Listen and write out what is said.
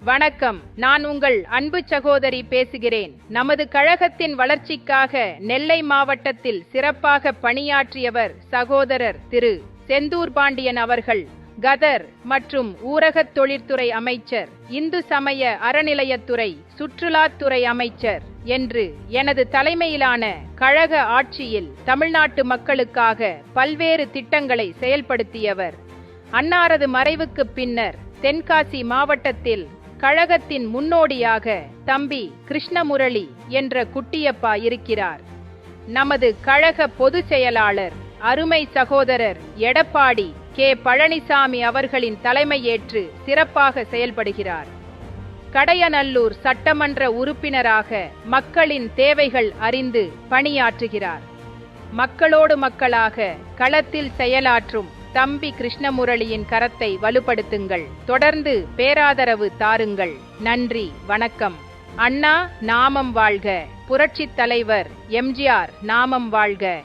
வணக்கம். நான் உங்கள் அன்பு சகோதரி பேசுகிறேன். நமது கழகத்தின் வளர்ச்சிக்காக நெல்லை மாவட்டத்தில் சிறப்பாக பணியாற்றியவர் சகோதரர் திரு செந்தூர் பாண்டியன் அவர்கள். கதர் மற்றும் ஊரகத் தொழிற்துறை அமைச்சர், இந்து சமய அறநிலையத்துறை, சுற்றுலாத்துறை அமைச்சர் என்று எனது தலைமையிலான கழக ஆட்சியில் தமிழ்நாட்டு மக்களுக்காக பல்வேறு திட்டங்களை செயல்படுத்தியவர். அன்னாரது மறைவுக்கு பின்னர் தென்காசி மாவட்டத்தில் கழகத்தின் முன்னோடியாக தம்பி கிருஷ்ணமுரளி என்ற குட்டியப்பா இருக்கிறார். நமது கழக பொதுச் செயலாளர் அருமை சகோதரர் எடப்பாடி கே பழனிசாமி அவர்களின் தலைமையேற்று சிறப்பாக செயல்படுகிறார். கடையநல்லூர் சட்டமன்ற உறுப்பினராக மக்களின் தேவைகள் அறிந்து பணியாற்றுகிறார். மக்களோடு மக்களாக களத்தில் செயலாற்றும் தம்பி கிருஷ்ணமுரளியின் கரத்தை வலுப்படுத்துங்கள். தொடர்ந்து பேராதரவு தாருங்கள். நன்றி, வணக்கம். அண்ணா நாமம் வாழ்க. புரட்சித் தலைவர் எம்ஜிஆர் நாமம் வாழ்க.